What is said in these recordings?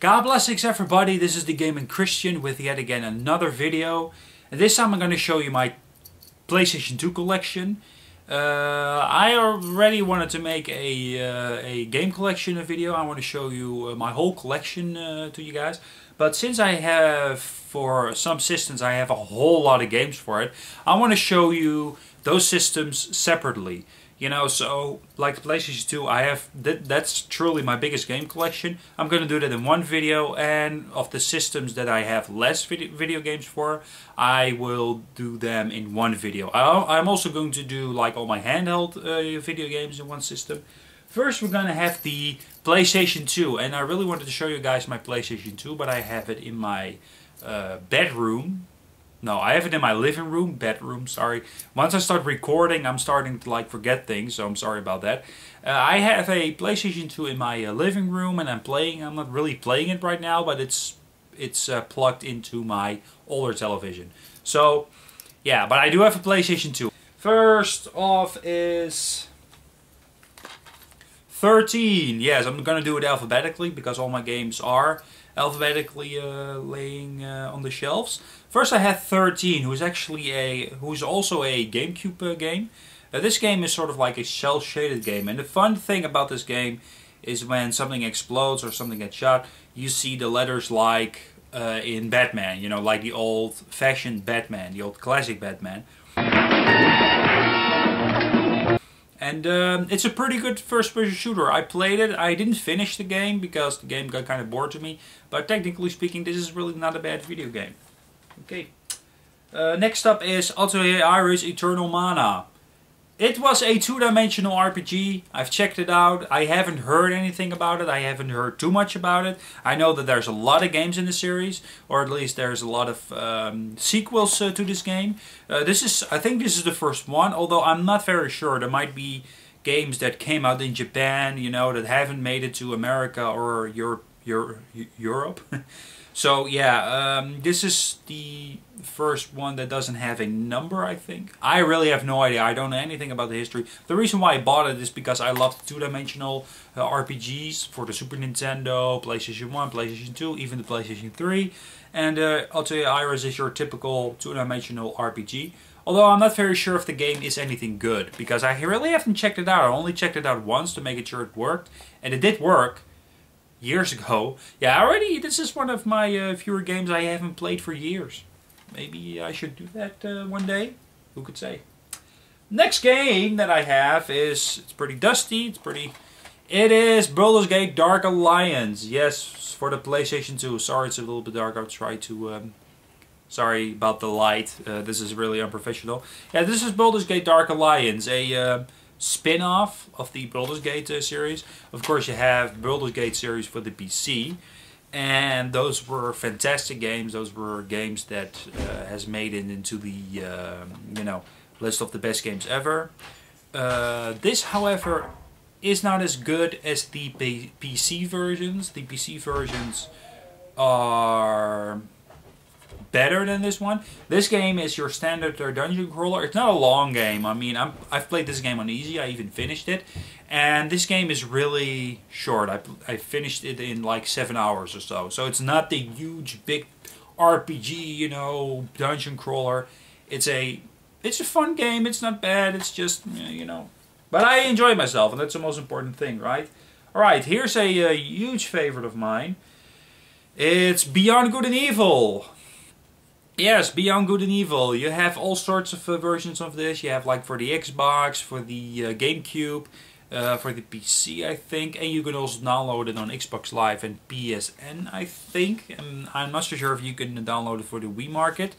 God blessings everybody, this is the Gaming Christian with yet again another video. And this time I'm going to show you my PlayStation 2 collection. I already wanted to make a game collection video. I want to show you my whole collection to you guys. But since I have, for some systems, I have a whole lot of games for it, I want to show you those systems separately. You know, so like the PlayStation 2, I have that's truly my biggest game collection. I'm going to do that in one video, and of the systems that I have less video games for, I will do them in one video. I'm also going to do like all my handheld video games in one system. First, we're going to have the PlayStation 2, and I really wanted to show you guys my PlayStation 2, but I have it in my bedroom. No, I have it in my living room, bedroom, sorry. Once I start recording, I'm starting to like forget things, so I'm sorry about that. I have a PlayStation 2 in my living room, and I'm playing. I'm not really playing it right now, but it's plugged into my older television. So, yeah, but I do have a PlayStation 2. First off is 13. Yes, I'm gonna do it alphabetically because all my games are alphabetically laying on the shelves. First I have 13, who's also a GameCube game. This game is sort of like a cel-shaded game, and the fun thing about this game is when something explodes or something gets shot, you see the letters like in Batman, you know, like the old-fashioned Batman, the old classic Batman. And it's a pretty good first-person shooter. I played it. I didn't finish the game because the game got kind of bored to me. But technically speaking, this is really not a bad video game. Okay. Next up is Altair Iris Eternal Mana. It was a two-dimensional RPG. I've checked it out. I haven't heard anything about it. I haven't heard too much about it. I know that there's a lot of games in the series, or at least there's a lot of sequels to this game. I think this is the first one, although I'm not very sure. There might be games that came out in Japan, you know, that haven't made it to America or Europe. So yeah, this is the first one that doesn't have a number, I think. I really have no idea. I don't know anything about the history. The reason why I bought it is because I loved two-dimensional RPGs for the Super Nintendo, PlayStation 1, PlayStation 2, even the PlayStation 3. And Altair Iris is your typical two-dimensional RPG. Although I'm not very sure if the game is anything good, because I really haven't checked it out. I only checked it out once to make sure it worked, and it did work. Years ago. Yeah, this is one of my fewer games I haven't played for years. Maybe I should do that one day. Who could say? Next game that I have it's pretty dusty. It is Baldur's Gate Dark Alliance. Yes, for the PlayStation 2. Sorry, it's a little bit dark. I'll try to... sorry about the light. This is really unprofessional. Yeah, this is Baldur's Gate Dark Alliance. A... spin-off of the Baldur's Gate series. Of course, you have Baldur's Gate series for the PC, and those were fantastic games. Those were games that has made it into the you know, list of the best games ever. This, however, is not as good as the PC versions. The PC versions are better than this one. This game is your standard dungeon crawler. It's not a long game. I mean, I've played this game on easy. I even finished it, and this game is really short. I finished it in like 7 hours or so. So it's not the huge big RPG, you know, dungeon crawler. It's a fun game. It's not bad. It's just, you know, but I enjoy myself, and that's the most important thing, right? All right, here's a huge favorite of mine. It's Beyond Good and Evil. Yes, Beyond Good and Evil. You have all sorts of versions of this. You have like for the Xbox, for the GameCube, for the PC, I think. And you can also download it on Xbox Live and PSN, I think. I'm not so sure if you can download it for the Wii market.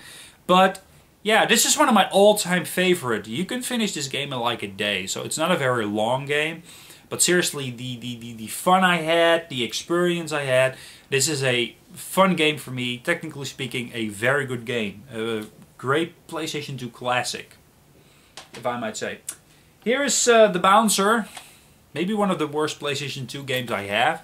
But yeah, this is one of my all-time favorite. You can finish this game in like a day. So it's not a very long game. But seriously, the fun I had, the experience I had, this is a fun game for me. Technically speaking, a very good game. A great PlayStation 2 classic, if I might say. Here is The Bouncer. Maybe one of the worst PlayStation 2 games I have.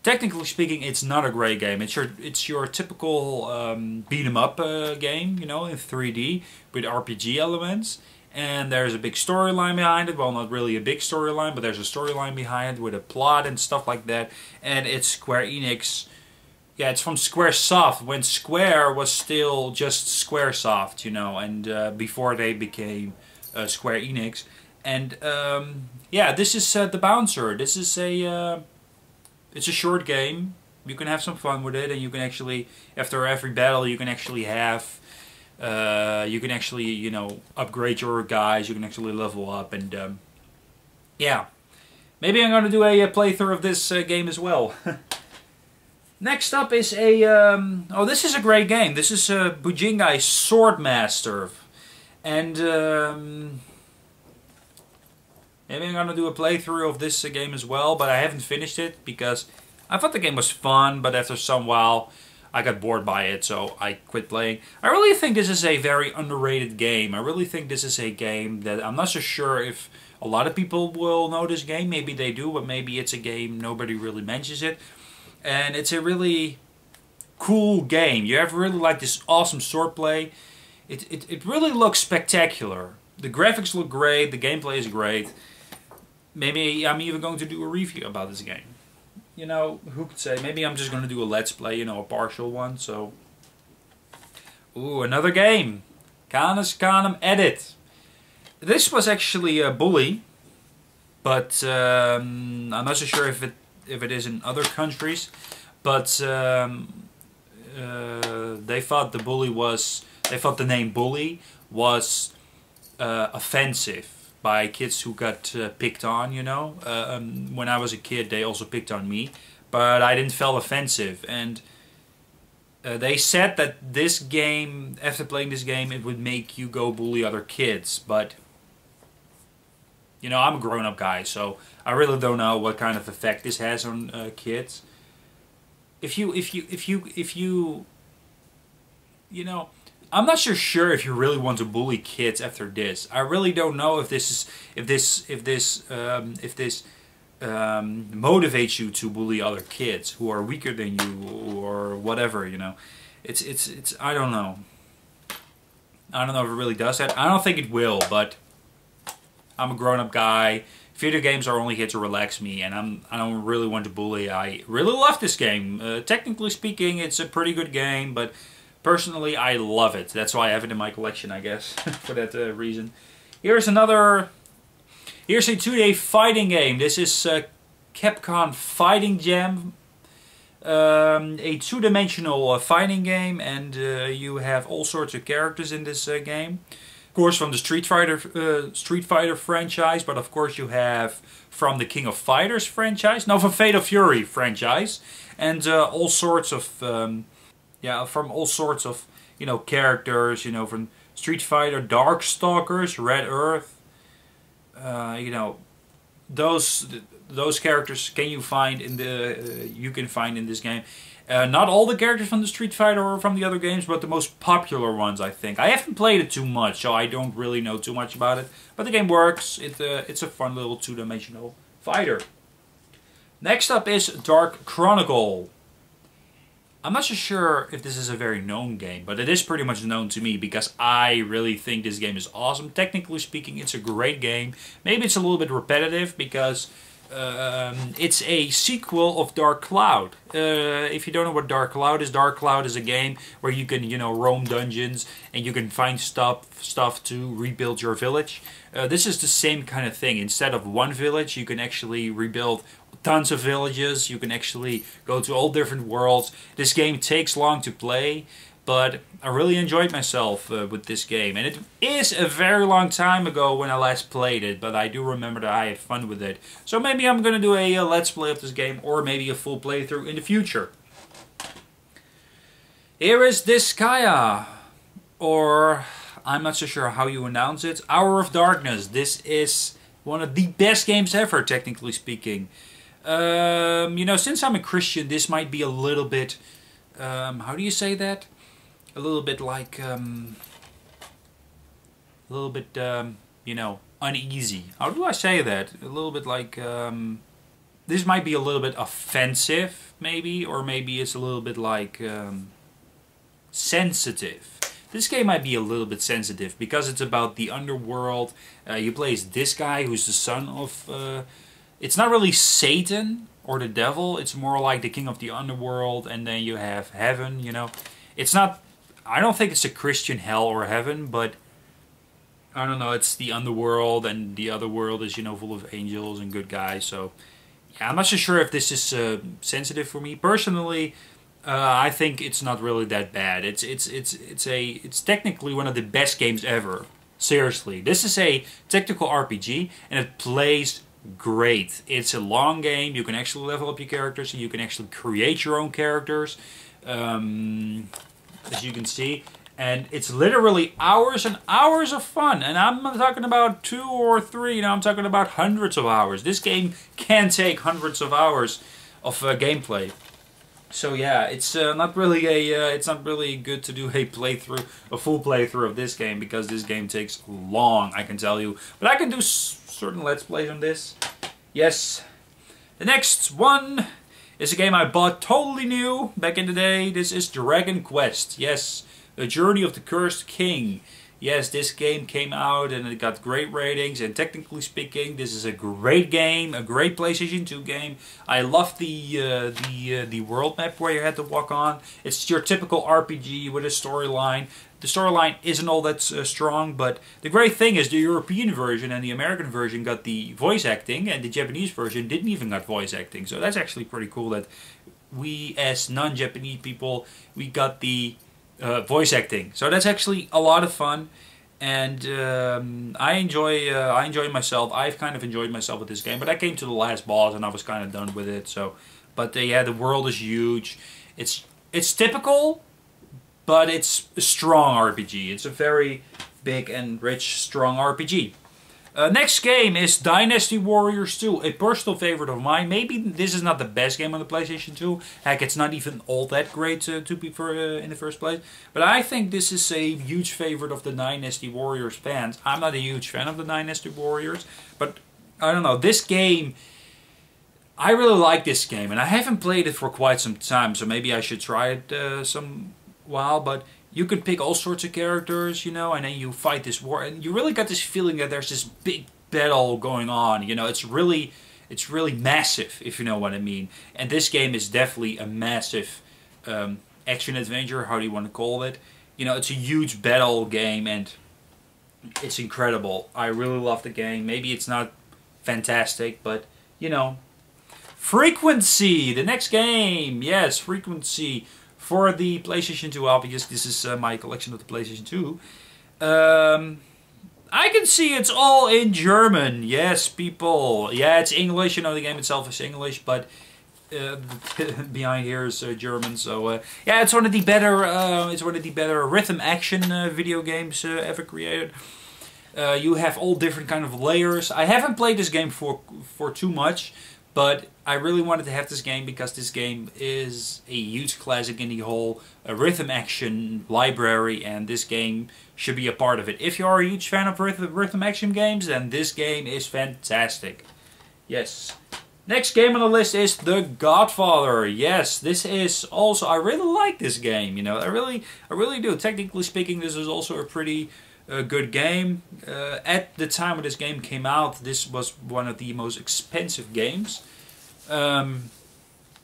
Technically speaking, it's not a great game. It's your typical beat 'em up game, you know, in 3D with RPG elements. And there's a big storyline behind it. Well, not really a big storyline, but there's a storyline behind it with a plot and stuff like that. And it's Square Enix Yeah, it's from Squaresoft, when Square was still just Squaresoft, you know, and before they became Square Enix. And yeah, this is The Bouncer. This is it's a short game. You can have some fun with it, and you can actually, after every battle, you can actually have, you know, upgrade your guys. You can actually level up, and yeah, maybe I'm gonna do a playthrough of this game as well. Next up is oh, this is a great game. This is Bujingai Swordmaster, and maybe I'm gonna do a playthrough of this game as well. But I haven't finished it because I thought the game was fun, but after some while I got bored by it, so I quit playing. I really think this is a very underrated game. I really think this is a game that I'm not so sure if a lot of people will know this game. Maybe they do, but maybe it's a game nobody really mentions it. And it's a really cool game. You have really like this awesome swordplay. It really looks spectacular. The graphics look great. The gameplay is great. Maybe I'm even going to do a review about this game. You know, who could say? Maybe I'm just going to do a let's play, you know, a partial one. So, ooh, another game. Canis Canem Edit. This was actually a Bully, but I'm not so sure if it is in other countries, but they thought the name Bully was offensive by kids who got picked on, you know. When I was a kid, they also picked on me, but I didn't feel offensive, and they said that this game, after playing this game, it would make you go bully other kids, but you know, I'm a grown-up guy, so I really don't know what kind of effect this has on kids. If you, you know, I'm not so sure if you really want to bully kids after this. I really don't know if this motivates you to bully other kids who are weaker than you or whatever. You know, it's I don't know. I don't know if it really does that. I don't think it will, but I'm a grown-up guy. Video games are only here to relax me, and I don't really want to bully. I really love this game. Technically speaking, it's a pretty good game, but personally, I love it. That's why I have it in my collection, I guess, for that reason. Here's a 2D fighting game. This is Capcom Fighting Jam. A two-dimensional fighting game, and you have all sorts of characters in this game. Of course, from the Street Fighter franchise, but of course you have from the King of Fighters franchise, no, from Fatal Fury franchise, and all sorts of yeah, from all sorts of, you know, characters, you know, from Street Fighter, Darkstalkers, Red Earth, you know, those characters you can find in this game. Not all the characters from the Street Fighter or from the other games, but the most popular ones, I think. I haven't played it too much, so I don't really know too much about it. But the game works. It's a fun little two-dimensional fighter. Next up is Dark Chronicle. I'm not so sure if this is a very known game, but it is pretty much known to me because I really think this game is awesome. Technically speaking, it's a great game. Maybe it's a little bit repetitive because it's a sequel of Dark Cloud. If you don't know what Dark Cloud is a game where you can, you know, roam dungeons and you can find stuff to rebuild your village. This is the same kind of thing. Instead of one village, you can actually rebuild tons of villages. You can actually go to all different worlds. This game takes long to play, but I really enjoyed myself with this game. And it is a very long time ago when I last played it, but I do remember that I had fun with it. So maybe I'm going to do a let's play of this game, or maybe a full playthrough in the future. Here is Disgaea, or I'm not so sure how you announce it, Hour of Darkness. This is one of the best games ever, technically speaking. You know, since I'm a Christian, this might be a little bit, how do you say that? A little bit like, you know, uneasy. How do I say that? A little bit like, this might be a little bit offensive, maybe, or maybe it's a little bit like, sensitive. This game might be a little bit sensitive because it's about the underworld. You play as this guy who's the son of, it's not really Satan, or the devil. It's more like the king of the underworld, and then you have heaven, you know. It's not, I don't think it's a Christian hell or heaven, but I don't know, it's the underworld, and the other world is, you know, full of angels and good guys. So yeah, I'm not so sure if this is sensitive for me. Personally, I think it's not really that bad. It's technically one of the best games ever. Seriously, this is a tactical RPG, and it plays great. It's a long game. You can actually level up your characters, and you can actually create your own characters, as you can see. And it's literally hours and hours of fun. And I'm not talking about 2 or 3. You know, I'm talking about hundreds of hours. This game can take hundreds of hours of gameplay. So yeah, it's not really it's not really good to do a full playthrough of this game, because this game takes long, I can tell you. But I can do certain Let's Plays on this. Yes. The next one is a game I bought totally new back in the day. This is Dragon Quest. Yes, The Journey of the Cursed King. Yes, this game came out and it got great ratings, and technically speaking, this is a great game, a great PlayStation 2 game. I love the world map where you had to walk on. It's your typical RPG with a storyline. The storyline isn't all that strong, but the great thing is the European version and the American version got the voice acting, and the Japanese version didn't even got voice acting. So that's actually pretty cool that we, as non-Japanese people, we got the voice acting. So that's actually a lot of fun, and I enjoy myself. I've kind of enjoyed myself with this game, but I came to the last boss and I was kind of done with it. So, but yeah, the world is huge. It's typical, but it's a strong RPG. It's a very big and rich, strong RPG. Next game is Dynasty Warriors 2, a personal favorite of mine. Maybe this is not the best game on the PlayStation 2. Heck, it's not even all that great to be in the first place. But I think this is a huge favorite of the Dynasty Warriors fans. I'm not a huge fan of the Dynasty Warriors, but I don't know. This game, I really like this game, and I haven't played it for quite some time, so maybe I should try it some while. But you can pick all sorts of characters, you know, and then you fight this war, and you really got this feeling that there's this big battle going on. You know, it's really massive, if you know what I mean. And this game is definitely a massive action adventure, how do you want to call it? You know, it's a huge battle game, and it's incredible. I really love the game. Maybe it's not fantastic, but you know. Frequency, the next game. Yes, Frequency. For the PlayStation 2, obviously, this is my collection of the PlayStation 2. I can see it's all in German. Yes, people. Yeah, it's English. You know, the game itself is English, but behind here is German. So yeah, it's one of the better rhythm action video games ever created. You have all different kind of layers. I haven't played this game for too much, but I really wanted to have this game because this game is a huge classic in the whole rhythm action library, and this game should be a part of it. If you are a huge fan of rhythm action games, then this game is fantastic. Yes. Next game on the list is The Godfather. Yes, this is also, I really like this game, you know, I really do. Technically speaking, this is also a pretty good game. At the time when this game came out, this was one of the most expensive games.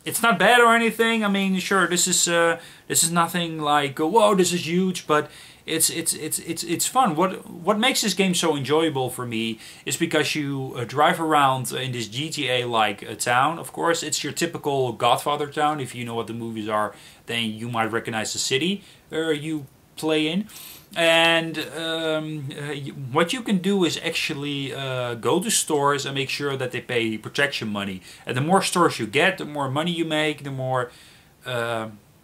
It's not bad or anything. I mean, sure, this is nothing like whoa, this is huge, but it's fun. What makes this game so enjoyable for me is because you drive around in this GTA-like town. Of course, it's your typical Godfather town. If you know what the movies are, then you might recognize the city you play in. And what you can do is actually go to stores and make sure that they pay protection money. And the more stores you get, the more money you make, the more...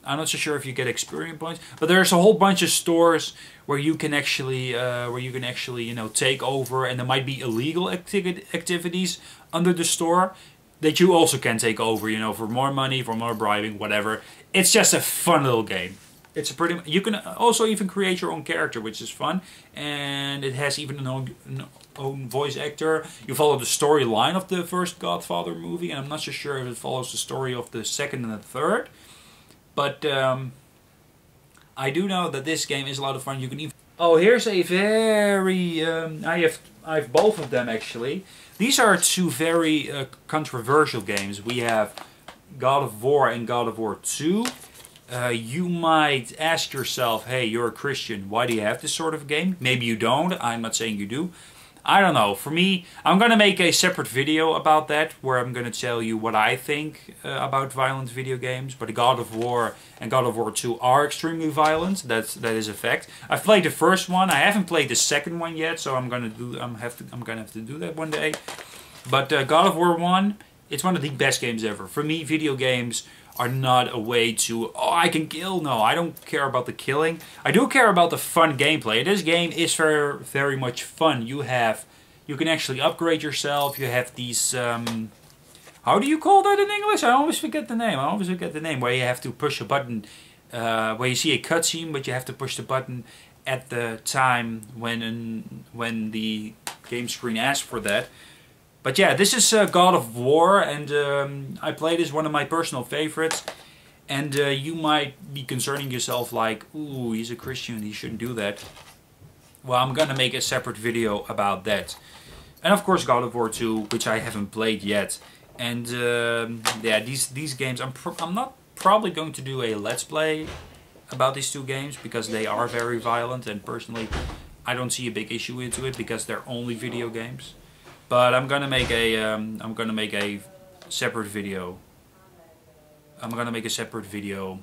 I'm not so sure if you get experience points, but there's a whole bunch of stores where you can actually, you know, take over, and there might be illegal activities under the store that you also can take over, you know, for more money, for more bribing, whatever. It's just a fun little game. It's a pretty. You can also even create your own character, which is fun, and it has even an own voice actor. You follow the storyline of the first Godfather movie, and I'm not so sure if it follows the story of the second and the third. But I do know that this game is a lot of fun. You can even... Oh, here's a very... I have both of them actually. these are two very controversial games. We have God of War and God of War 2. You might ask yourself, hey, you're a Christian, why do you have this sort of game? Maybe you don't, I'm not saying you do. I don't know, for me, I'm gonna make a separate video about that, where I'm gonna tell you what I think about violent video games. But God of War and God of War 2 are extremely violent, that is a fact. I've played the first one, I haven't played the second one yet, so I'm gonna have to do that one day. But God of War 1, it's one of the best games ever. For me, video games are not a way to, oh, I can kill. No, I don't care about the killing. I do care about the fun gameplay. This game is very, very much fun. You can actually upgrade yourself. You have these, how do you call that in English? I always forget the name. Where you have to push a button, where you see a cutscene, but you have to push the button at the time when the game screen asks for that. But yeah, this is God of War, and I play this, one of my personal favorites. And you might be concerning yourself like, ooh, he's a Christian, he shouldn't do that. Well, I'm gonna make a separate video about that. And of course God of War 2, which I haven't played yet. And yeah, these games, I'm not probably going to do a Let's Play about these two games, because they are very violent, and personally I don't see a big issue into it, because they're only video games. But I'm gonna make a separate video. I'm gonna make a separate video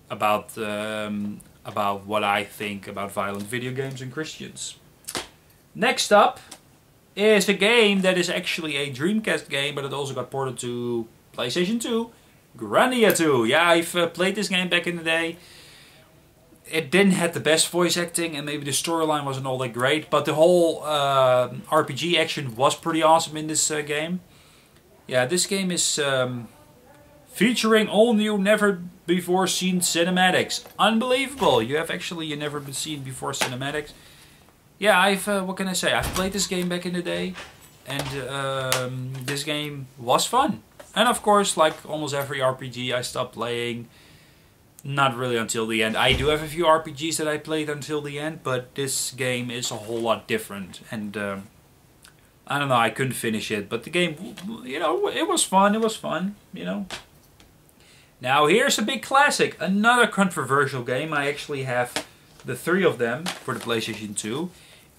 about what I think about violent video games and Christians. Next up is a game that is actually a Dreamcast game, but it also got ported to PlayStation 2. Grandia 2. Yeah, I've played this game back in the day. It didn't have the best voice acting, and maybe the storyline wasn't all that great, but the whole RPG action was pretty awesome in this game. Yeah, this game is featuring all new, never before seen cinematics. Unbelievable! You have actually never been seen before cinematics. Yeah, what can I say? I've played this game back in the day, and this game was fun. And of course, like almost every RPG, I stopped playing. Not really until the end. I do have a few RPGs that I played until the end, but this game is a whole lot different. And I don't know, I couldn't finish it, but the game, you know, it was fun. It was fun, you know. Now here's a big classic, another controversial game. I actually have the 3 of them for the PlayStation 2.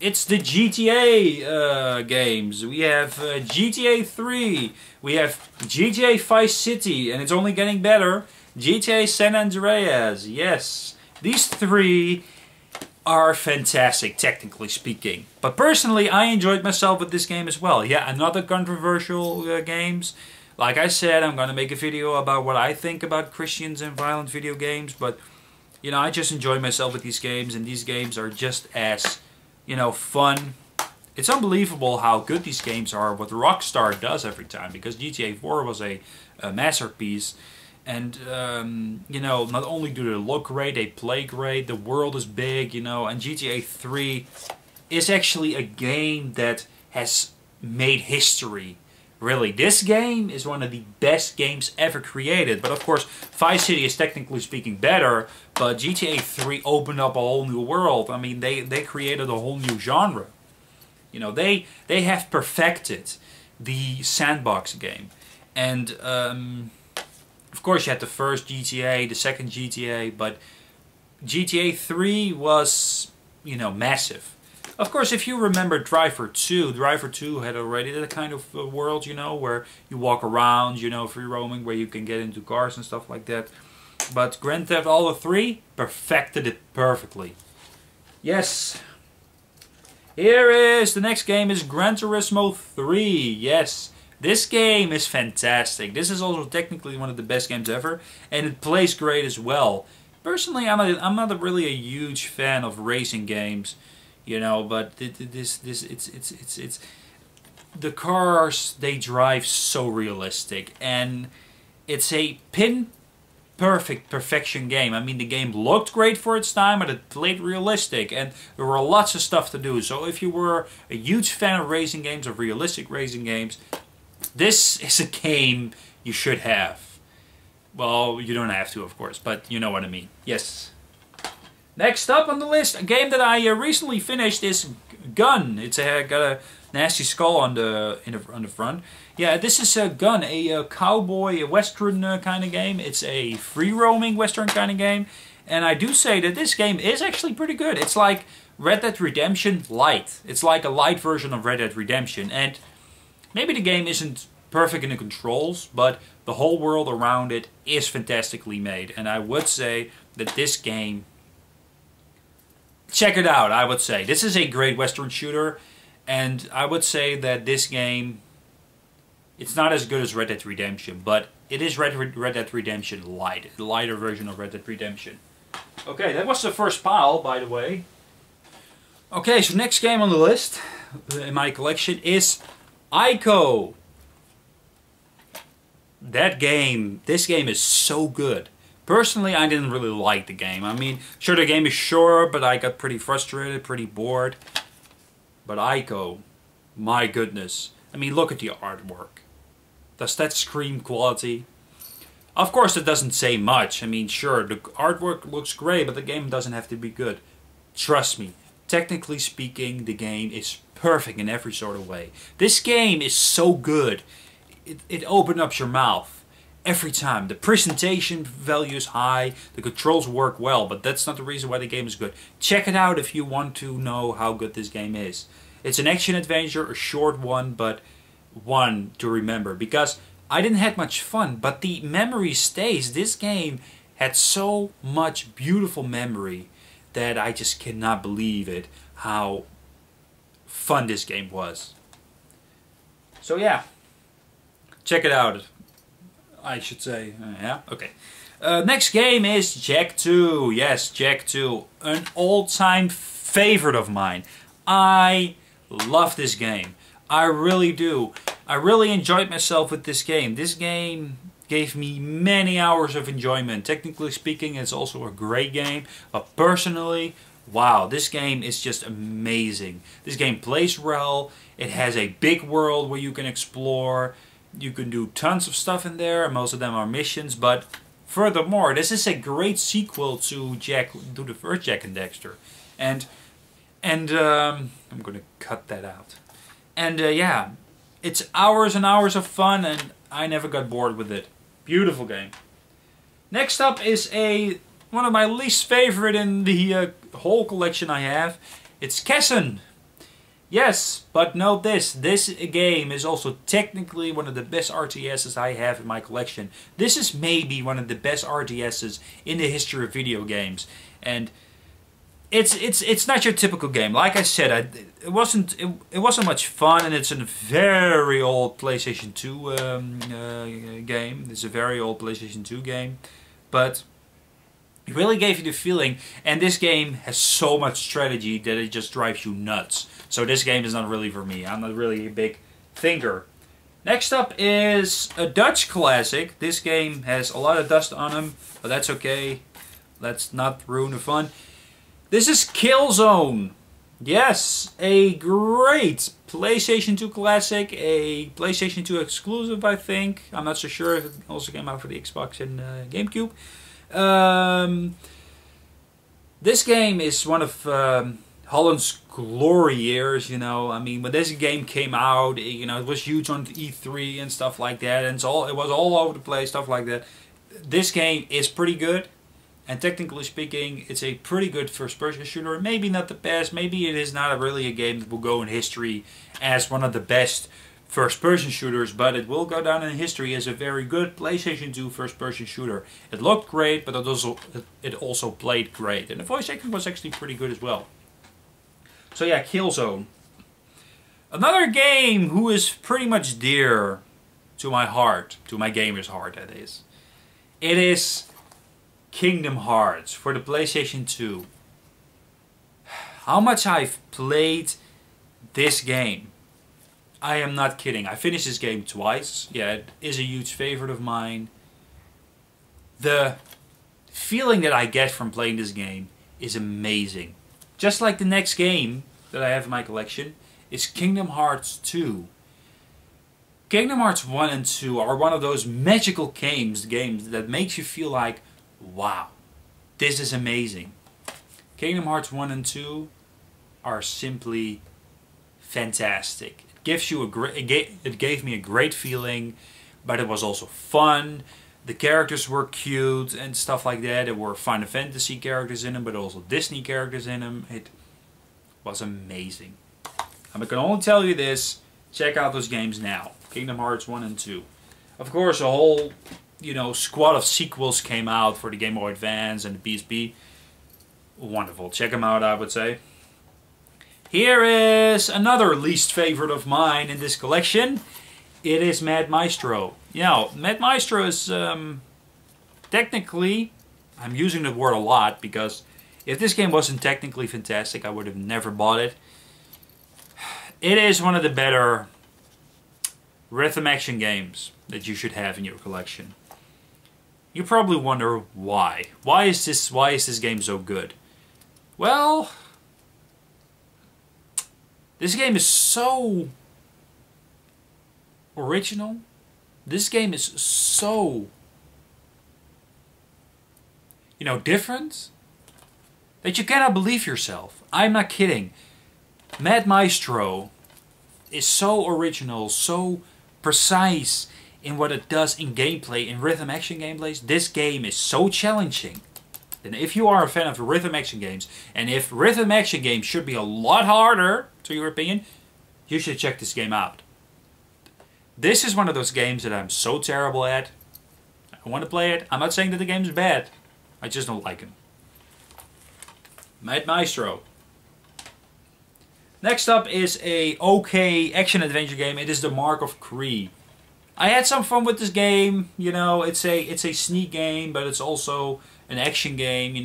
It's the GTA games. We have GTA 3, we have GTA Vice City, and it's only getting better. GTA San Andreas, yes. These 3 are fantastic, technically speaking. But personally, I enjoyed myself with this game as well. Yeah, another controversial games. Like I said, I'm gonna make a video about what I think about Christians and violent video games. But, you know, I just enjoy myself with these games. And these games are just as, you know, fun. It's unbelievable how good these games are, what Rockstar does every time. Because GTA 4 was a masterpiece. And, you know, not only do they look great, they play great, the world is big, you know, and GTA 3 is actually a game that has made history, really. This game is one of the best games ever created, but of course, Vice City is technically speaking better, but GTA 3 opened up a whole new world. I mean, they created a whole new genre. You know, they have perfected the sandbox game. And, of course, you had the first GTA, the second GTA, but GTA 3 was, you know, massive. Of course, if you remember Driver 2, Driver 2 had already that kind of world, you know, where you walk around, you know, free roaming, where you can get into cars and stuff like that. But Grand Theft Auto 3 perfected it perfectly. Yes. Here is, the next game is Gran Turismo 3, yes. This game is fantastic. This is also technically one of the best games ever, and it plays great as well. Personally, I'm not really a huge fan of racing games, you know, but it's the cars, they drive so realistic, and it's a perfection game. I mean, the game looked great for its time, but it played realistic, and there were lots of stuff to do. So if you were a huge fan of racing games, of realistic racing games, this is a game you should have. Well, you don't have to, of course, but you know what I mean. Yes. Next up on the list, a game that I recently finished is Gun. It's got a nasty skull on the front. Yeah, this is a Gun, a cowboy, a western kind of game. It's a free-roaming western kind of game, and I do say that this game is actually pretty good. It's like Red Dead Redemption Light. It's like a light version of Red Dead Redemption, and maybe the game isn't perfect in the controls, but the whole world around it is fantastically made, and I would say that this game, check it out. I would say this is a great western shooter, and I would say that this game, it's not as good as Red Dead Redemption, but it is Red Dead Redemption Light, the lighter version of Red Dead Redemption. Okay, that was the first pile, by the way. Okay, so next game on the list in my collection is Ico. This game is so good. Personally, I didn't really like the game. I mean, sure, the game is short, but I got pretty frustrated, pretty bored. But Ico, my goodness. I mean, look at the artwork. Does that scream quality? Of course, it doesn't say much. I mean, sure, the artwork looks great, but the game doesn't have to be good. Trust me, technically speaking, the game is perfect in every sort of way. This game is so good. It opens up your mouth every time. The presentation value is high, the controls work well, but that's not the reason why the game is good. Check it out if you want to know how good this game is. It's an action adventure, a short one, but one to remember, because I didn't have much fun, but the memory stays. This game had so much beautiful memory that I just cannot believe it, how fun this game was. So yeah, check it out, I should say. Yeah, okay. Next game is Jak 2. Yes, Jak 2. An all-time favorite of mine. I love this game. I really do. I really enjoyed myself with this game. This game gave me many hours of enjoyment. Technically speaking, it's also a great game. But personally, wow, this game is just amazing. This game plays well. It has a big world where you can explore. You can do tons of stuff in there. Most of them are missions. But furthermore, this is a great sequel to the first Jak and Daxter. And I'm going to cut that out. And yeah, it's hours and hours of fun, and I never got bored with it. Beautiful game. Next up is one of my least favorite in the whole collection I have. It's Kessen. Yes, but note this. This game is also technically one of the best RTSs I have in my collection. This is maybe one of the best RTSs in the history of video games. And it's not your typical game. Like I said, it wasn't much fun, and it's a very old PlayStation 2 game. It's a very old PlayStation 2 game, but it really gave you the feeling. And this game has so much strategy that it just drives you nuts. So this game is not really for me. I'm not really a big thinker. Next up is a Dutch classic. This game has a lot of dust on him, but that's okay. Let's not ruin the fun. This is Killzone. Yes, a great PlayStation 2 classic, a PlayStation 2 exclusive, I think. I'm not so sure if it also came out for the Xbox and GameCube. This game is one of Holland's glory years, you know. I mean, when this game came out, you know, it was huge on E3 and stuff like that, and it was all over the place, stuff like that. This game is pretty good. And technically speaking, it's a pretty good first-person shooter. Maybe not the best. Maybe it is not really a game that will go in history as one of the best first-person shooters, but it will go down in history as a very good PlayStation 2 first-person shooter. It looked great, but it also played great. And the voice acting was actually pretty good as well. So yeah, Killzone. Another game who is pretty much dear to my heart, to my gamer's heart, that is. It is Kingdom Hearts for the PlayStation 2. How much I've played this game. I am not kidding. I finished this game twice. Yeah, it is a huge favorite of mine. The feeling that I get from playing this game is amazing. Just like the next game that I have in my collection is Kingdom Hearts 2. Kingdom Hearts 1 and 2 are one of those magical games that makes you feel like, wow, this is amazing. Kingdom Hearts 1 and 2 are simply fantastic. It gives you a great, it gave me a great feeling, but it was also fun. The characters were cute and stuff like that. There were Final Fantasy characters in them, but also Disney characters in them. It was amazing. I can only tell you this, check out those games now. Kingdom Hearts 1 and 2. Of course, a whole, squad of sequels came out for the Game Boy Advance and the PSP. Wonderful. Check them out, I would say. Here is another least favorite of mine in this collection. It is Mad Maestro. Mad Maestro is technically, I'm using the word a lot because if this game wasn't technically fantastic, I would have never bought it. It is one of the better rhythm action games that you should have in your collection. You probably wonder why. Why is this game so good? Well, this game is so original. This game is so, different that you cannot believe yourself. I'm not kidding. Mad Maestro is so original, so precise in what it does in gameplay, in rhythm action gameplays. This game is so challenging. And if you are a fan of rhythm action games, and if rhythm action games should be a lot harder, to your opinion, you should check this game out. This is one of those games that I'm so terrible at. I want to play it. I'm not saying that the game is bad. I just don't like him. Mad Maestro. Next up is a okay action-adventure game. It is The Mark of Kri. I had some fun with this game. It's a sneak game, but it's also an action game.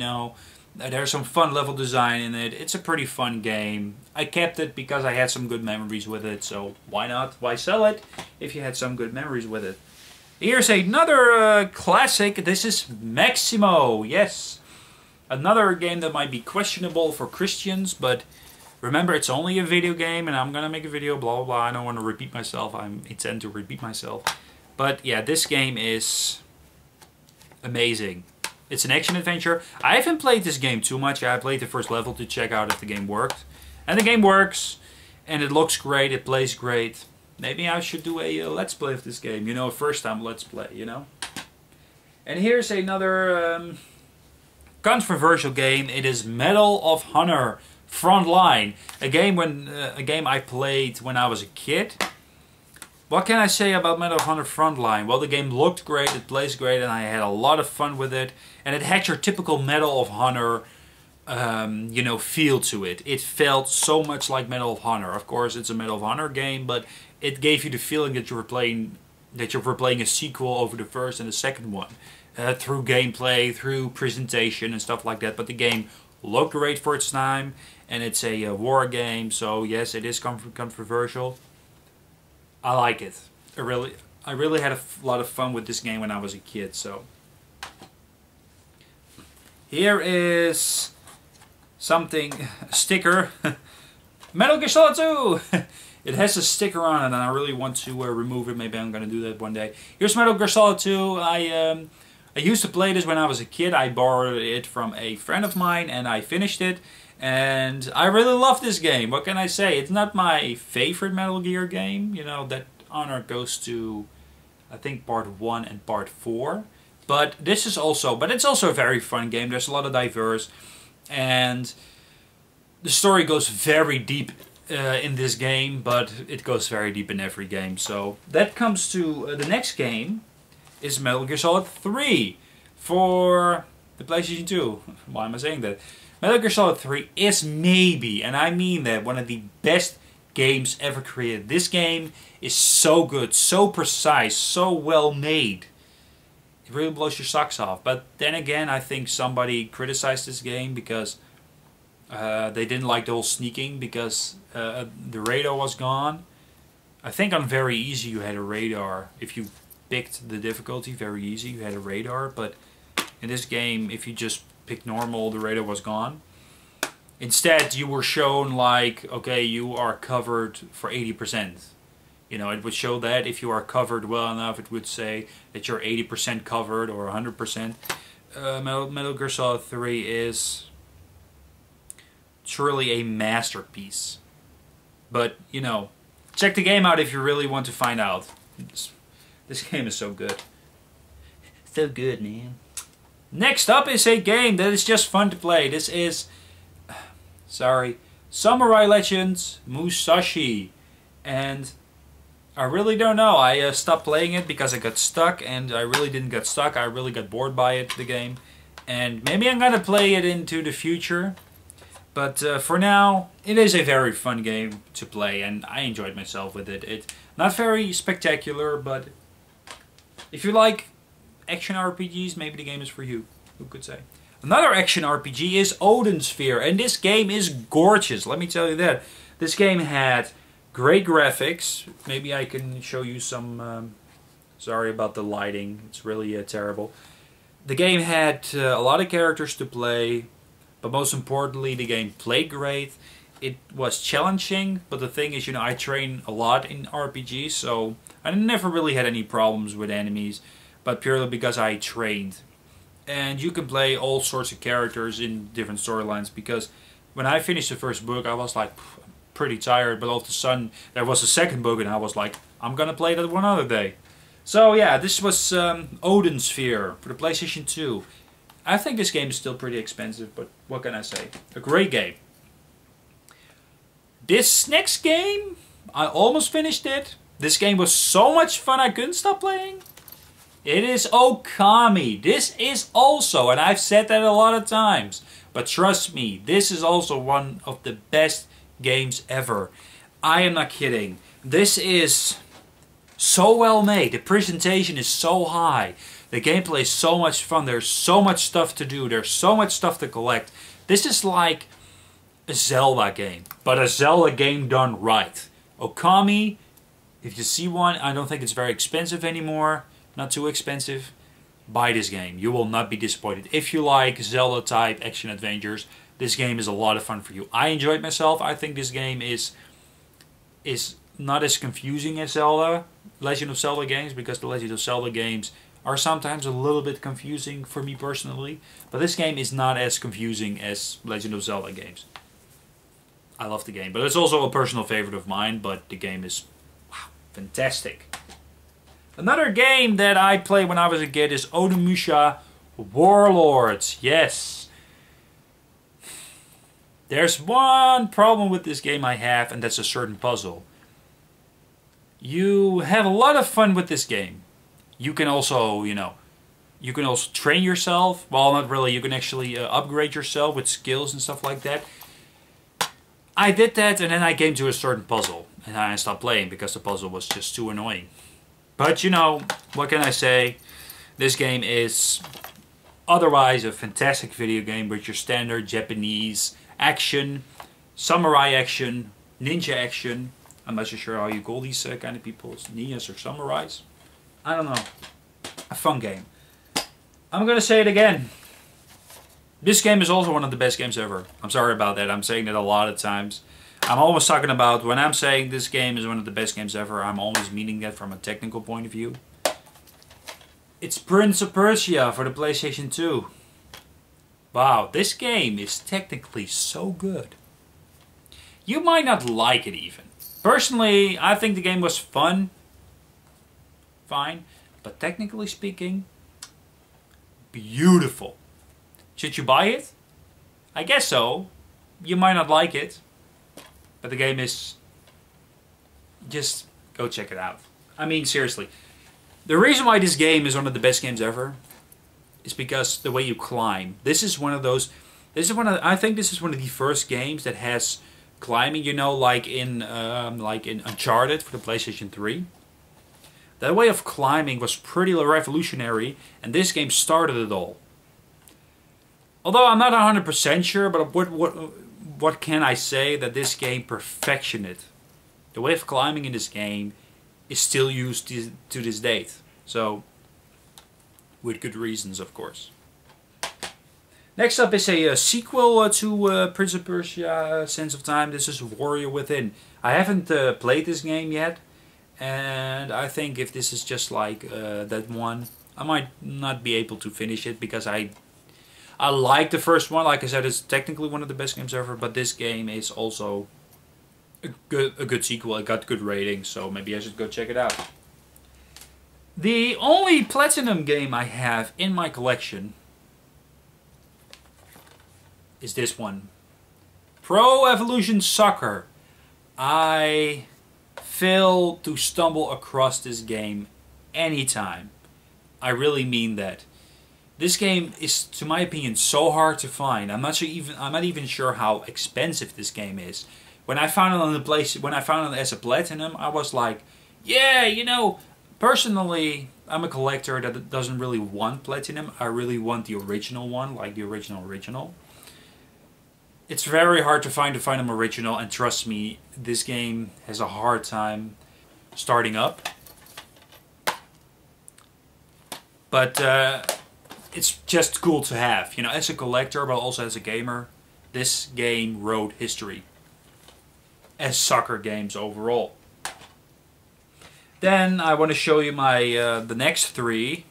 There's some fun level design in it. It's a pretty fun game. I kept it because I had some good memories with it. So why not? Why sell it if you had some good memories with it? Here's another classic. This is Maximo. Yes, another game that might be questionable for Christians, but remember, it's only a video game, and I'm gonna make a video, blah blah blah. I don't want to repeat myself. I intend to repeat myself. But yeah, this game is amazing. It's an action-adventure. I haven't played this game too much. I played the first level to check out if the game worked. And the game works, and it looks great, it plays great. Maybe I should do a let's play of this game, first time let's play, And here's another controversial game. It is Medal of Honor Frontline, a game I played when I was a kid. What can I say about Medal of Honor Frontline? Well, the game looked great, it plays great, and I had a lot of fun with it. And it had your typical Medal of Honor, feel to it. It felt so much like Medal of Honor. Of course, it's a Medal of Honor game, but it gave you the feeling that you were playing a sequel over the first and the second one, through gameplay, through presentation and stuff like that. But the game looked great for its time, and it's a war game, so yes, it is controversial. I like it. I really had a lot of fun with this game when I was a kid. So here is a sticker. Metal Gear Solid 2. It has a sticker on it, and I really want to remove it. Maybe I'm gonna do that one day. Here's Metal Gear Solid 2. I used to play this when I was a kid. I borrowed it from a friend of mine, and I finished it. And I really love this game. What can I say? It's not my favorite Metal Gear game. That honor goes to, I think, part 1 and part 4. But it's also a very fun game. There's a lot of diverse, and the story goes very deep in this game, but it goes very deep in every game. So that comes to the next game is Metal Gear Solid 3 for the PlayStation 2. Why am I saying that? Metal Gear Solid 3 is maybe, and I mean that, one of the best games ever created. This game is so good, so precise, so well made. It really blows your socks off. But then again, I think somebody criticized this game because they didn't like the whole sneaking, because the radar was gone. I think on very easy you had a radar. If you picked the difficulty very easy, you had a radar. But in this game, if you just picked normal, the radar was gone. Instead, you were shown like, okay, you are covered for 80%. It would show that if you are covered well enough, it would say that you're 80% covered or 100%. Metal Gear Solid 3 is truly a masterpiece. But, you know, check the game out if you really want to find out. This game is so good. So good, man. Next up is a game that is just fun to play. This is... Sorry. Samurai Legends Musashi. And I really don't know. I stopped playing it because I got stuck. And I really didn't get stuck. I really got bored by it, the game. And maybe I'm gonna play it into the future. But for now, it is a very fun game to play, and I enjoyed myself with it. It's not very spectacular, but if you like action RPGs, maybe the game is for you. Who could say? Another action RPG is Odin Sphere, and this game is gorgeous. Let me tell you that. This game had great graphics. Maybe I can show you some... sorry about the lighting. It's really terrible. The game had a lot of characters to play. But most importantly, the game played great. It was challenging, but the thing is, you know, I train a lot in RPGs, so I never really had any problems with enemies, but purely because I trained. And you can play all sorts of characters in different storylines, because when I finished the first book, I was like, pretty tired, but all of a sudden there was a second book, and I was like, I'm gonna play that one other day. So yeah, this was Odin Sphere for the PlayStation 2. I think this game is still pretty expensive, but what can I say? A great game. This next game, I almost finished it. This game was so much fun I couldn't stop playing. It is Okami. This is also, and I've said that a lot of times, but trust me, this is also one of the best games ever. I am not kidding. This is so well made. The presentation is so high. The gameplay is so much fun. There's so much stuff to do. There's so much stuff to collect. This is like a Zelda game, but a Zelda game done right. Okami, if you see one, I don't think it's very expensive anymore. Not too expensive. Buy this game. You will not be disappointed. If you like Zelda type action adventures, this game is a lot of fun for you. I enjoyed myself. I think this game is not as confusing as Zelda, Legend of Zelda games, because the Legend of Zelda games are sometimes a little bit confusing for me personally, but this game is not as confusing as Legend of Zelda games. I love the game, but it's also a personal favorite of mine, but the game is, wow, fantastic. Another game that I played when I was a kid is Onimusha Warlords. Yes. There's one problem with this game I have, and that's a certain puzzle. You have a lot of fun with this game. You can also, you know, you can also train yourself. Well, not really. You can actually upgrade yourself with skills and stuff like that. I did that, and then I came to a certain puzzle, and I stopped playing because the puzzle was just too annoying. But, you know, what can I say? This game is otherwise a fantastic video game with your standard Japanese action, samurai action, ninja action. I'm not so sure how you call these kind of people, ninjas or samurais. I don't know. A fun game. I'm gonna say it again. This game is also one of the best games ever. I'm sorry about that. I'm saying that a lot of times. I'm always talking about, when I'm saying this game is one of the best games ever, I'm always meaning that from a technical point of view. It's Prince of Persia for the PlayStation 2. Wow, this game is technically so good. You might not like it even. Personally, I think the game was fun. Fine. But technically speaking, beautiful. Should you buy it? I guess so. You might not like it. But the game is... just go check it out. I mean, seriously. The reason why this game is one of the best games ever is because the way you climb. This is one of those... I think this is one of the first games that has climbing, you know, like in Uncharted for the PlayStation 3. That way of climbing was pretty revolutionary, and this game started it all. Although I'm not 100% sure, but what can I say, that this game perfected it. The way of climbing in this game is still used to this date. So, with good reasons, of course. Next up is a sequel to Prince of Persia: Sands of Time. This is Warrior Within. I haven't played this game yet, and I think if this is just like that one, I might not be able to finish it because I I like the first one. Like I said, it's technically one of the best games ever. But this game is also a good sequel. It got good ratings, so maybe I should go check it out. The only Platinum game I have in my collection is this one. Pro Evolution Soccer. I fail to stumble across this game anytime. I really mean that. This game is, to my opinion, so hard to find. I'm not even sure how expensive this game is. When I found it on the place, when I found it as a Platinum, I was like, yeah, you know, personally, I'm a collector that doesn't really want Platinum. I really want the original one, like the original. It's very hard to find them original, and trust me, this game has a hard time starting up. But it's just cool to have, you know, as a collector, but also as a gamer. This game wrote history as soccer games overall. Then I want to show you my the next three.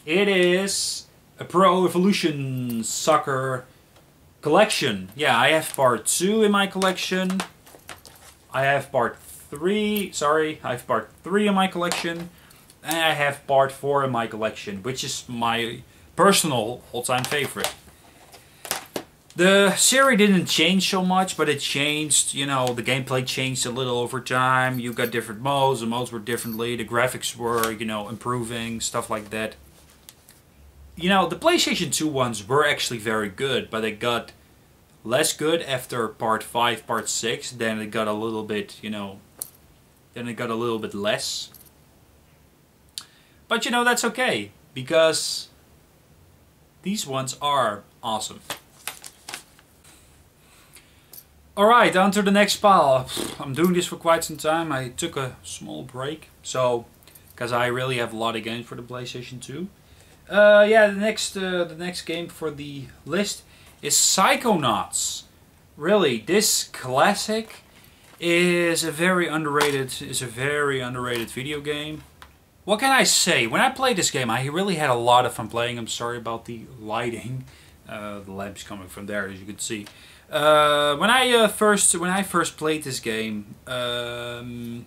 It is a Pro Evolution Soccer collection. Yeah, I have part 2 in my collection. I have part 3. Sorry, I have part 3 in my collection. And I have part 4 in my collection, which is my personal all-time favorite. The series didn't change so much, but it changed, you know, the gameplay changed a little over time. You got different modes, the modes were differently, the graphics were, you know, improving, stuff like that. You know, the PlayStation 2 ones were actually very good, but they got less good after part 5, part 6, then it got a little bit, you know, then it got a little bit less. But you know, that's okay, because these ones are awesome. Alright, on to the next pile. I'm doing this for quite some time. I took a small break, so because I really have a lot of games for the PlayStation 2. Yeah, the next game for the list is Psychonauts. Really, this classic is a very underrated video game. What can I say? When I played this game, I really had a lot of fun playing. I'm sorry about the lighting. The lamp's coming from there, as you can see. When I first played this game, I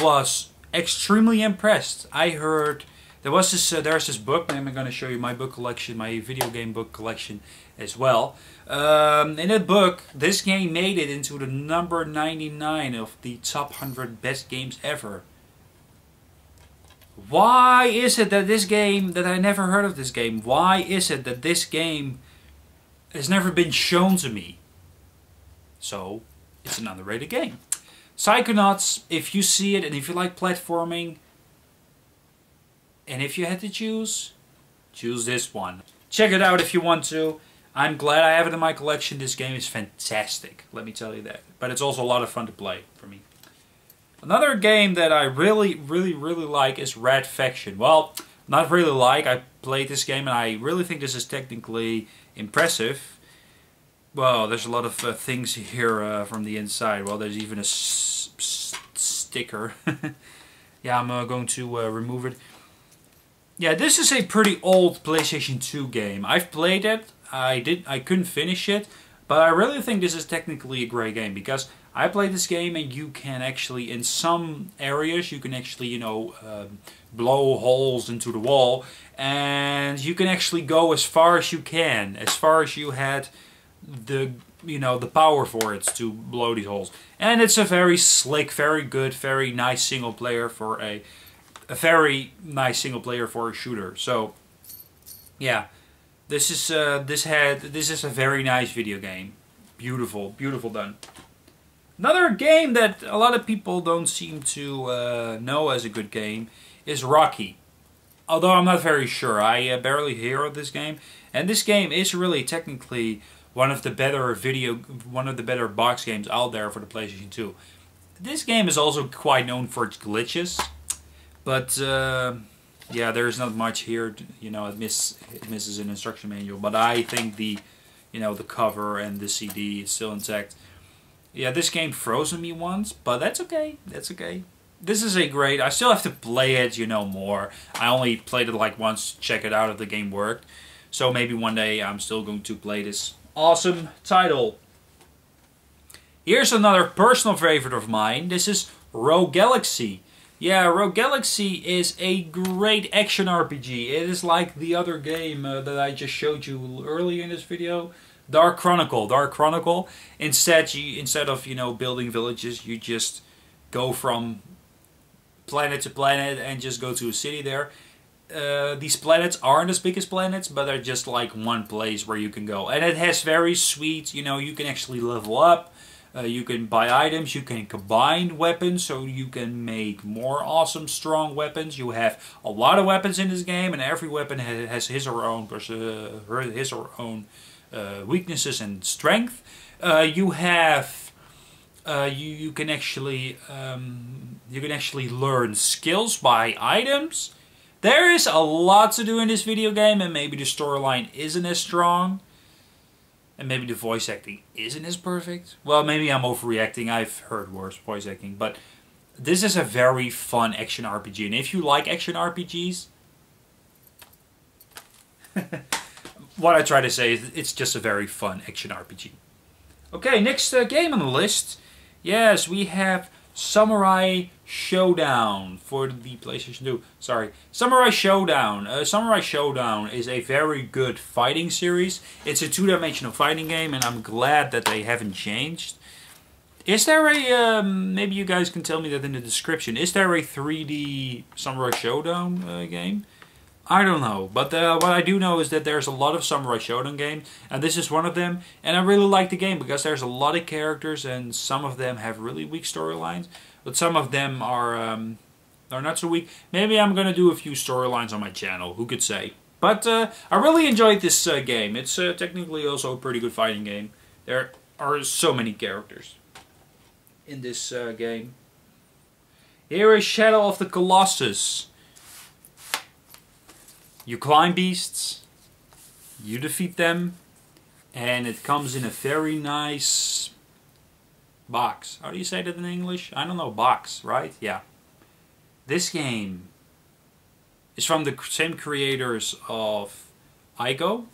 was extremely impressed. I heard there's this book, and I'm going to show you my book collection, my video game book collection as well. In that book, this game made it into the number 99 of the top 100 best games ever. Why is it that this game, that I never heard of this game, why is it that this game has never been shown to me? So, it's an underrated game. Psychonauts, if you see it and if you like platforming, and if you had to choose this one. Check it out if you want to. I'm glad I have it in my collection. This game is fantastic, let me tell you that. But it's also a lot of fun to play for me. Another game that I really like is Red Faction. Well, not really like. I played this game and I really think this is technically impressive. Well, there's a lot of things here from the inside. Well, there's even a sticker. Yeah, I'm going to remove it. Yeah, this is a pretty old PlayStation 2 game. I've played it. I couldn't finish it, but I really think this is technically a great game because I played this game and you can actually, in some areas, you can actually, you know, blow holes into the wall, and you can actually go as far as you can, as far as you had the, you know, the power for it to blow these holes. And it's a very slick, very good, very nice single player for a shooter. So, yeah, this is a very nice video game. Beautiful, beautiful done. Another game that a lot of people don't seem to know as a good game is Rocky. Although I'm not very sure, I barely hear of this game, and this game is really technically one of the better box games out there for the PlayStation 2. This game is also quite known for its glitches, but yeah, there's not much here. You know, it misses an instruction manual, but I think the cover and the CD is still intact. Yeah, this game froze on me once, but that's okay. That's okay. This is a great... I still have to play it, you know, more. I only played it like once to check it out if the game worked. So maybe one day I'm still going to play this awesome title. Here's another personal favorite of mine. This is Rogue Galaxy. Yeah, Rogue Galaxy is a great action RPG. It is like the other game that I just showed you earlier in this video, Dark Chronicle. Dark Chronicle. Instead of building villages, you just go from planet to planet and just go to a city there. These planets aren't as big as planets, but they're just like one place where you can go, and it has very sweet. You can actually level up. You can buy items, you can combine weapons, so you can make more awesome, strong weapons. You have a lot of weapons in this game, and every weapon has his or her own weaknesses and strength. You can actually learn skills by items. There is a lot to do in this video game, and maybe the storyline isn't as strong. And maybe the voice acting isn't as perfect. Well, maybe I'm overreacting. I've heard worse voice acting. But this is a very fun action RPG. And if you like action RPGs... what I try to say is it's just a very fun action RPG. Okay, next game on the list. Yes, we have Samurai Showdown for the PlayStation 2. Sorry, Samurai Showdown. Samurai Showdown is a very good fighting series. It's a two-dimensional fighting game, and I'm glad that they haven't changed. Is there a, maybe you guys can tell me that in the description, is there a 3D Samurai Showdown game? I don't know, but what I do know is that there's a lot of Samurai Showdown games, and this is one of them, and I really like the game because there's a lot of characters, and some of them have really weak storylines, but some of them are not so weak. Maybe I'm gonna do a few storylines on my channel, who could say. But I really enjoyed this game. It's technically also a pretty good fighting game. There are so many characters in this game. Here is Shadow of the Colossus. You climb beasts, you defeat them, and it comes in a very nice box. How do you say that in English? I don't know, box, right? Yeah. This game is from the same creators of Ico,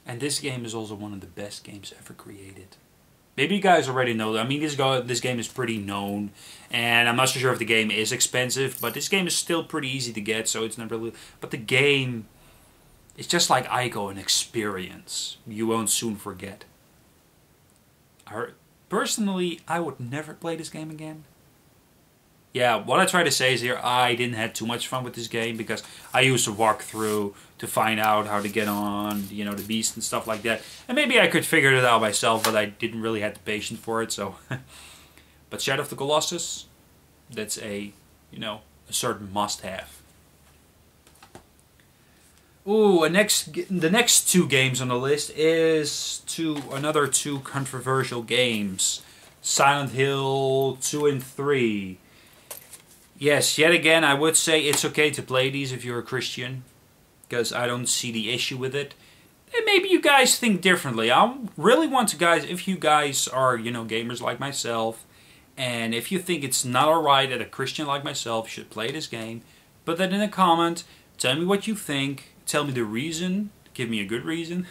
and this game is also one of the best games ever created. Maybe you guys already know that. I mean, this game is pretty known, and I'm not so sure if the game is expensive, but this game is still pretty easy to get, so it's not really... But the game is just like Ico, an experience you won't soon forget. Personally, I would never play this game again. Yeah, what I try to say is here, I didn't have too much fun with this game because I used to walk through to find out how to get on, the beast and stuff like that. And maybe I could figure it out myself, but I didn't really have the patience for it, so... But Shadow of the Colossus, that's a certain must-have. Ooh, the next two games on the list is another two controversial games. Silent Hill 2 and 3. Yes, yet again, I would say it's okay to play these if you're a Christian, because I don't see the issue with it. And maybe you guys think differently. I really want to, guys, if you guys are, gamers like myself, and if you think it's not alright that a Christian like myself should play this game, put that in a comment, tell me what you think, tell me the reason, give me a good reason,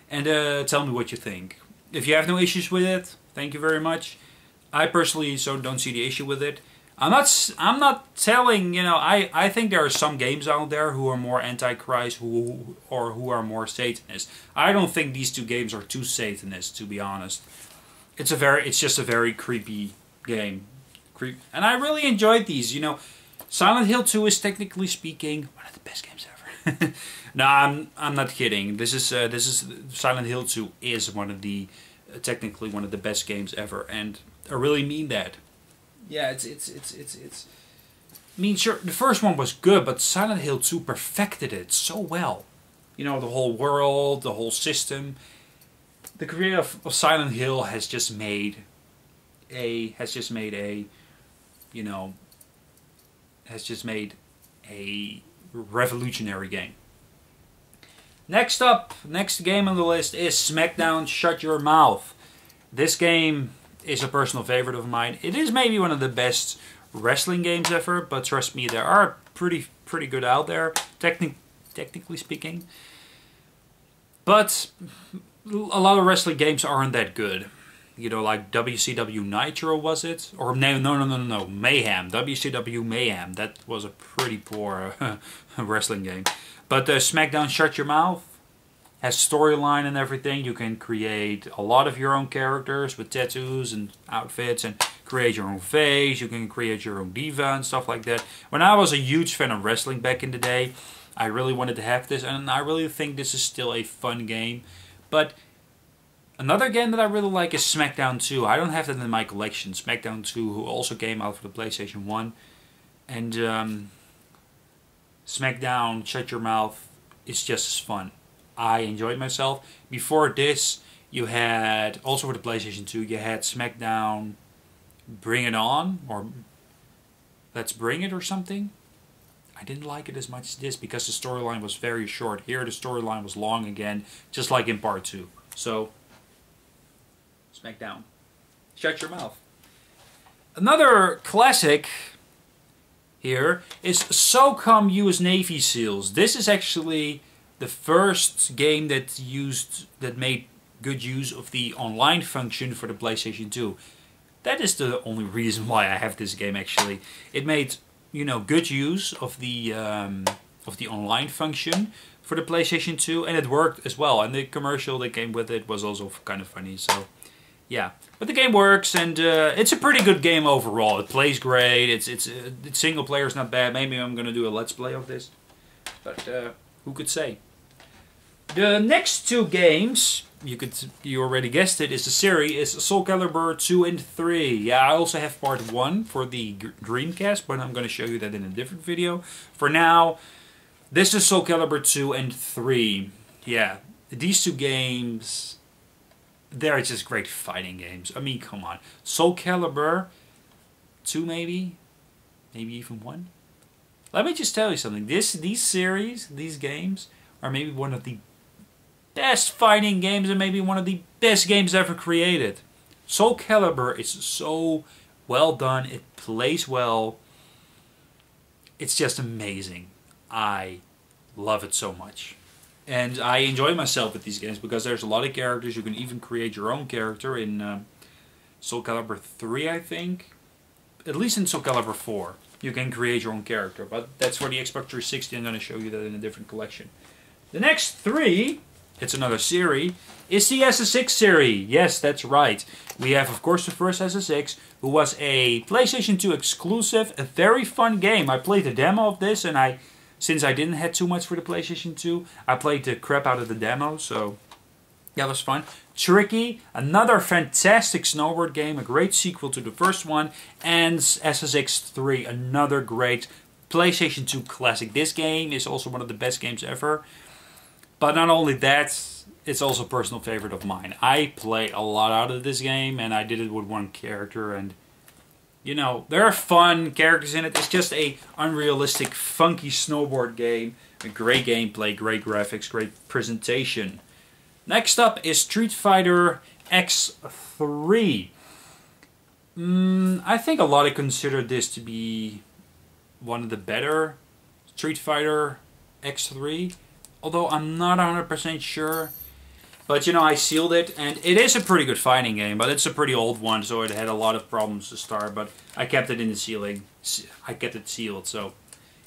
and tell me what you think. If you have no issues with it, thank you very much. I personally don't see the issue with it. I'm not telling, I think there are some games out there who are more Antichrist who are more Satanist. I don't think these two games are too Satanist, to be honest. It's just a very creepy game. And I really enjoyed these, Silent Hill 2 is technically speaking one of the best games ever. No, I'm not kidding. This is Silent Hill 2 is technically one of the best games ever, and I really mean that. Yeah, it's. I mean, sure, the first one was good, but Silent Hill 2 perfected it so well. The whole world, the whole system. The creator of Silent Hill has just made a revolutionary game. Next game on the list is SmackDown Shut Your Mouth. This game is a personal favorite of mine. It is maybe one of the best wrestling games ever, but trust me, there are pretty good out there. technically speaking. But a lot of wrestling games aren't that good. You know, like WCW Nitro, was it? Or no, Mayhem. WCW Mayhem. That was a pretty poor wrestling game. But SmackDown Shut Your Mouth has storyline and everything. You can create a lot of your own characters with tattoos and outfits and create your own face. You can create your own diva and stuff like that. When I was a huge fan of wrestling back in the day, I really wanted to have this, and I really think this is still a fun game. But another game that I really like is SmackDown 2. I don't have that in my collection. SmackDown 2, who also came out for the PlayStation 1. And SmackDown Shut Your Mouth is just as fun. I enjoyed myself. Before this, you had, also for the PlayStation 2, you had SmackDown Bring It On, or Let's Bring It or something. I didn't like it as much as this because the storyline was very short. Here the storyline was long again, just like in part 2. So, SmackDown. Shut Your Mouth. Another classic here is SOCOM US Navy SEALs. This is actually the first game that made good use of the online function for the PlayStation 2. That is the only reason why I have this game actually. It made, you know, good use of the online function for the PlayStation 2, and it worked as well. And the commercial that came with it was also kind of funny. So, yeah, but the game works, and it's a pretty good game overall. It plays great. It's single player is not bad. Maybe I'm gonna do a let's play of this, but who could say? The next two games, you already guessed it, is the series is Soul Calibur 2 and 3. Yeah, I also have part 1 for the Dreamcast, but I'm going to show you that in a different video. For now, this is Soul Calibur 2 and 3. Yeah, these two games, they're just great fighting games. I mean, come on. Soul Calibur 2 maybe even 1. Let me just tell you something. These games are maybe one of the best fighting games and maybe one of the best games ever created. Soul Calibur is so well done. It plays well. It's just amazing. I love it so much. And I enjoy myself with these games because there's a lot of characters. You can even create your own character in Soul Calibur 3, I think. At least in Soul Calibur 4. You can create your own character. But that's for the Xbox 360. I'm going to show you that in a different collection. The next 3, it's another series, is the SSX series. Yes, that's right. We have, of course, the first SSX, who was a PlayStation 2 exclusive, a very fun game. I played the demo of this, and since I didn't have too much for the PlayStation 2, I played the crap out of the demo, so that was fun. Tricky, another fantastic snowboard game, a great sequel to the first one, and SSX 3, another great PlayStation 2 classic. This game is also one of the best games ever. But not only that, it's also a personal favorite of mine. I play a lot out of this game, and I did it with one character, and you know, there are fun characters in it. It's just a unrealistic, funky snowboard game. A great gameplay, great graphics, great presentation. Next up is Street Fighter X3. I think a lot of consider this to be one of the better Street Fighter X3. Although I'm not 100% sure. But you know, I sealed it, and it is a pretty good fighting game, but it's a pretty old one, so it had a lot of problems to start, but I kept it in the sealing. I kept it sealed, so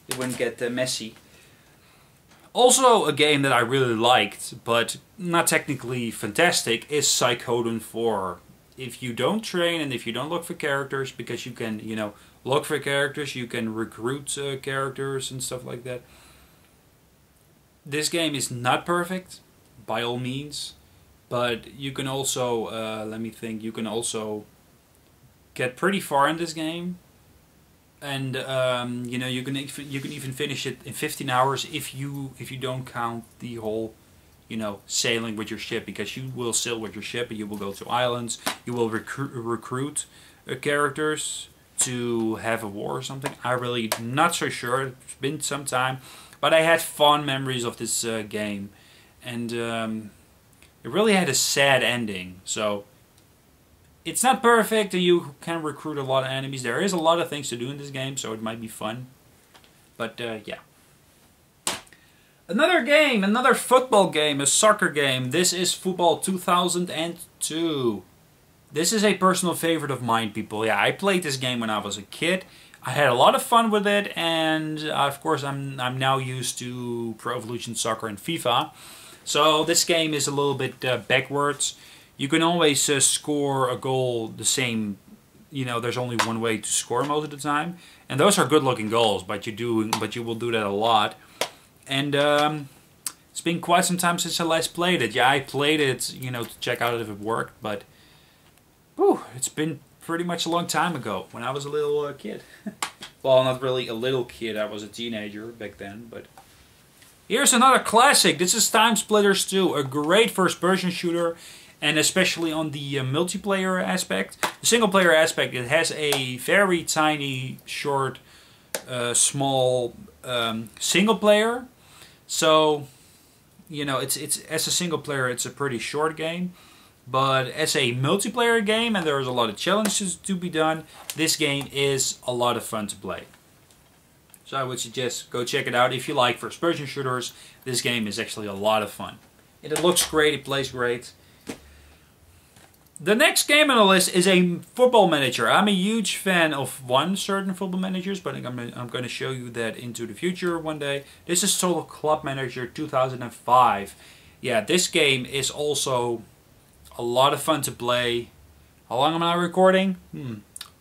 it wouldn't get messy. Also, a game that I really liked, but not technically fantastic, is Suikoden 4. If you don't train and if you don't look for characters, because you can, you know, look for characters, you can recruit characters and stuff like that. This game is not perfect, by all means, but you can also, let me think, you can also get pretty far in this game, and you know, you can even finish it in 15 hours if you don't count the whole, you know, sailing with your ship, because you will sail with your ship and you will go to islands, you will recruit characters to have a war or something. I'm really not so sure. It's been some time. But I had fond memories of this game, and it really had a sad ending. So it's not perfect, and you can recruit a lot of enemies. There is a lot of things to do in this game, so it might be fun. But yeah. Another game, another football game, a soccer game. This is Football 2002. This is a personal favorite of mine, people. Yeah, I played this game when I was a kid. I had a lot of fun with it, and of course I'm now used to Pro Evolution Soccer and FIFA. So this game is a little bit backwards. You can always score a goal the same. You know, there's only one way to score most of the time, and those are good-looking goals. But you will do that a lot. And it's been quite some time since I last played it. Yeah, I played it, you know, to check out if it worked, but whew, it's been pretty much a long time ago when I was a little kid. Well, not really a little kid. I was a teenager back then, but here's another classic. This is Time Splitters 2, a great first-person shooter, and especially on the multiplayer aspect. The single-player aspect, it has a very tiny, short, small single player. So, you know, it's as a single player, it's a pretty short game. But as a multiplayer game, and there's a lot of challenges to be done, this game is a lot of fun to play. So I would suggest go check it out. If you like first-person shooters, this game is actually a lot of fun. And it looks great, it plays great. The next game on the list is a football manager. I'm a huge fan of one certain football managers, but I'm going to show you that into the future one day. This is Total Club Manager 2005. Yeah, this game is also a lot of fun to play. How long am I recording?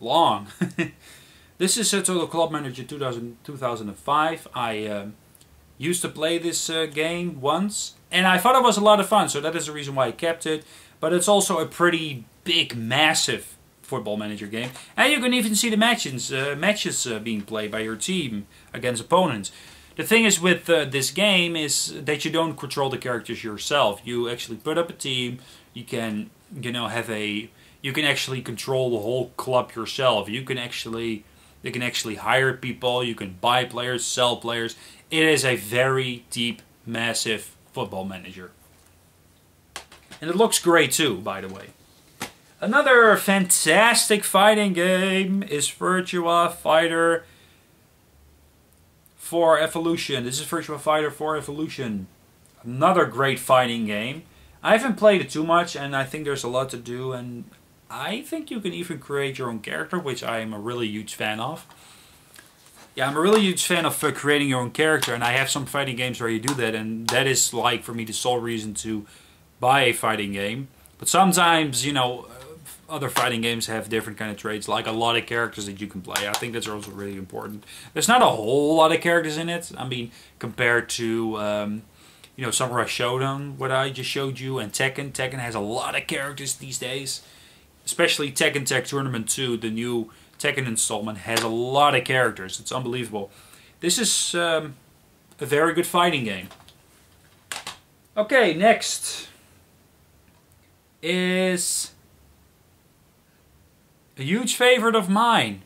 Long. This is Total Club Manager 2005. I used to play this game once, and I thought it was a lot of fun, so that is the reason why I kept it. But it's also a pretty big, massive football manager game. And you can even see the matches being played by your team against opponents. The thing is with this game is that you don't control the characters yourself. You actually put up a team. You can, you know, you can actually control the whole club yourself. You can actually hire people. You can buy players, sell players. It is a very deep, massive football manager. And it looks great too, by the way. Another fantastic fighting game is Virtua Fighter 4 Evolution. This is Virtua Fighter 4 Evolution. Another great fighting game. I haven't played it too much, and I think there's a lot to do, and I think you can even create your own character, which I am a really huge fan of. Yeah, I'm a really huge fan of creating your own character, and I have some fighting games where you do that, and that is, like, for me, the sole reason to buy a fighting game. But sometimes, you know, other fighting games have different kind of traits, like a lot of characters that you can play. I think that's also really important. There's not a whole lot of characters in it. I mean, compared to, you know, Samurai Shodown, what I just showed you, and Tekken. Tekken has a lot of characters these days. Especially Tekken Tag Tournament 2, the new Tekken installment, has a lot of characters. It's unbelievable. This is a very good fighting game. Okay, next is a huge favorite of mine.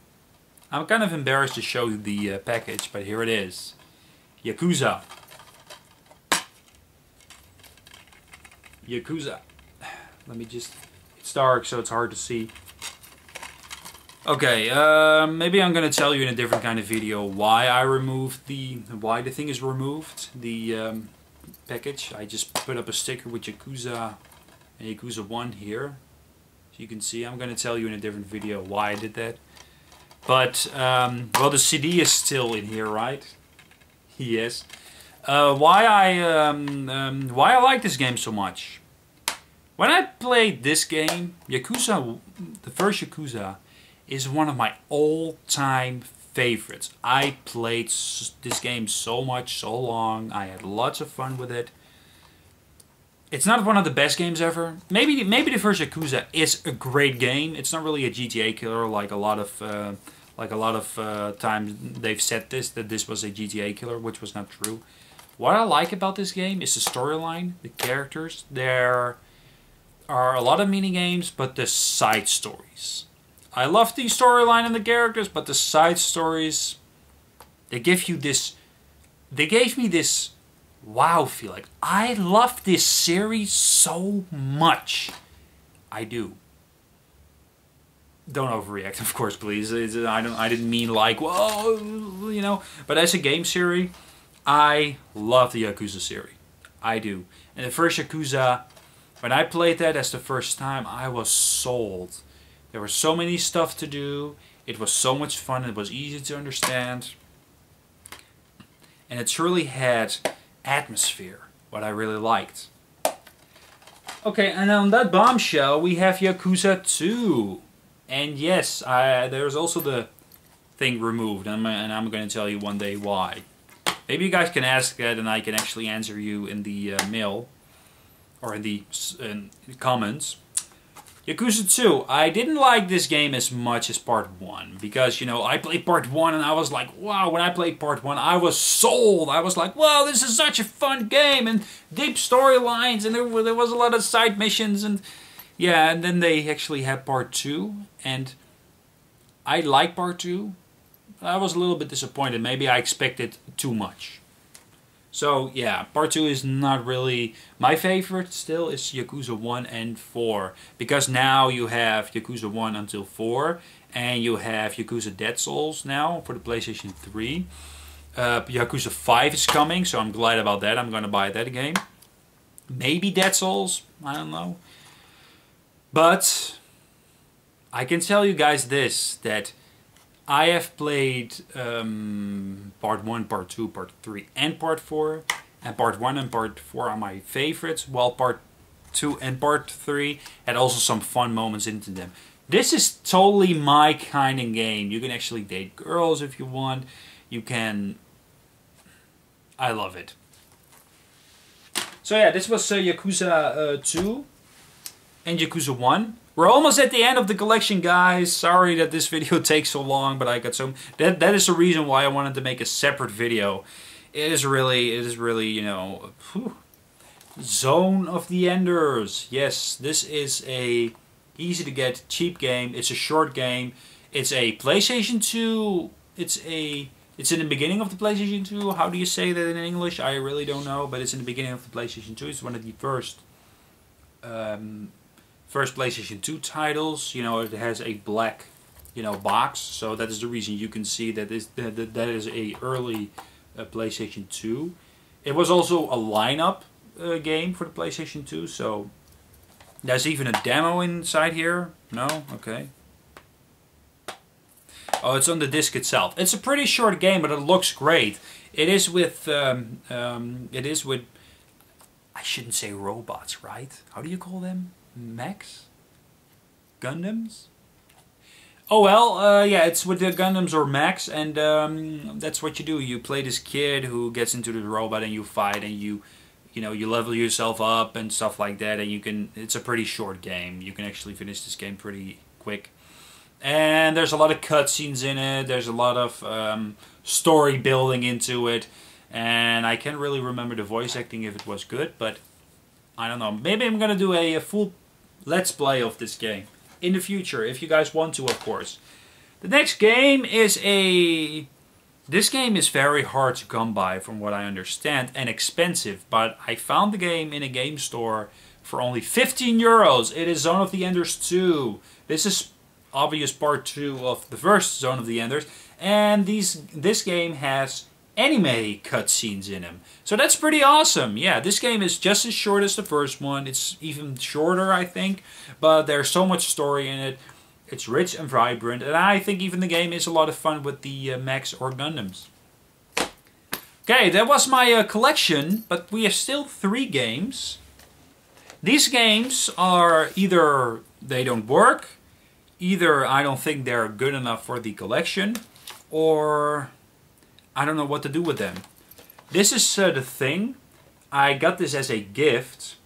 I'm kind of embarrassed to show you the package, but here it is. Yakuza. Yakuza. Let me just... It's dark, so it's hard to see. Okay, maybe I'm gonna tell you in a different kind of video why the thing is removed. The package. I just put up a sticker with Yakuza and Yakuza 1 here. So you can see, I'm going to tell you in a different video why I did that. But, well, the CD is still in here, right? Yes. Why I like this game so much. When I played this game, Yakuza, the first Yakuza, is one of my all-time favorites. I played this game so much, so long. I had lots of fun with it. It's not one of the best games ever. Maybe the first Yakuza is a great game. It's not really a GTA killer like a lot of times they've said that this was a GTA killer, which was not true. What I like about this game is the storyline, the characters. There are a lot of mini games, but the side stories. I love the storyline and the characters, but the side stories, they give you this. They gave me this wow feeling. I love this series so much. I do. Don't overreact, of course, please. I didn't mean like, whoa, you know. But as a game series, I love the Yakuza series. I do. And the first Yakuza, when I played that as the first time, I was sold. There was so many stuff to do. It was so much fun. It was easy to understand. And it truly had atmosphere, what I really liked. Okay, and on that bombshell, we have Yakuza 2. And yes, there's also the thing removed, and I'm going to tell you one day why. Maybe you guys can ask that and I can actually answer you in the mail, or in the comments. Yakuza 2, I didn't like this game as much as Part 1, because, you know, I played Part 1 and I was like, wow, when I played Part 1, I was sold. I was like, wow, this is such a fun game, and deep storylines, and there was a lot of side missions, and yeah, and then they actually had Part 2, and I like Part 2. I was a little bit disappointed. Maybe I expected too much. So yeah, Part 2 is not really my favorite. Still is Yakuza 1 and 4. Because now you have Yakuza 1 until 4. And you have Yakuza Dead Souls now for the PlayStation 3. Yakuza 5 is coming, so I'm glad about that. I'm going to buy that game. Maybe Dead Souls, I don't know. But I can tell you guys this, that I have played Part 1, Part 2, Part 3 and Part 4. And Part 1 and Part 4 are my favorites, while Part 2 and Part 3 had also some fun moments into them. This is totally my kind of game. You can actually date girls if you want. You can... I love it. So yeah, this was Yakuza 2 and Yakuza 1. We're almost at the end of the collection, guys. Sorry that this video takes so long, but I got so... That is the reason why I wanted to make a separate video. It is really, you know... Whew. Zone of the Enders. Yes, this is a easy to get, cheap game. It's a short game. It's a PlayStation 2. It's in the beginning of the PlayStation 2. How do you say that in English? I really don't know, but it's in the beginning of the PlayStation 2. It's one of the first PlayStation 2 titles. You know, it has a black, you know, box, so that is the reason you can see that that is a early PlayStation 2. It was also a lineup game for the PlayStation 2, so there's even a demo inside here. No? Okay. Oh, it's on the disc itself. It's a pretty short game, but it looks great. It is with I shouldn't say robots, right? How do you call them? Mechs? Gundams? Oh well, yeah, it's with the Gundams or mechs, and that's what you do. You play this kid who gets into the robot, and you fight, and you know, you level yourself up and stuff like that, and you can. It's a pretty short game. You can actually finish this game pretty quick, and there's a lot of cutscenes in it. There's a lot of story building into it, and I can't really remember the voice acting if it was good, but I don't know. Maybe I'm gonna do a full Let's Play of this game in the future, if you guys want to, of course. The next game is This game is very hard to come by, from what I understand, and expensive, but I found the game in a game store for only 15 euros. It is Zone of the Enders 2. This is obvious part 2 of the first Zone of the Enders, and this game has anime cutscenes in them. So that's pretty awesome. Yeah, this game is just as short as the first one. It's even shorter, I think, but there's so much story in it. It's rich and vibrant, and I think even the game is a lot of fun with the mechs or Gundams. Okay, that was my collection, but we have still 3 games. These games are either they don't work, either I don't think they're good enough for the collection, or I don't know what to do with them. This is The Thing. I got this as a gift,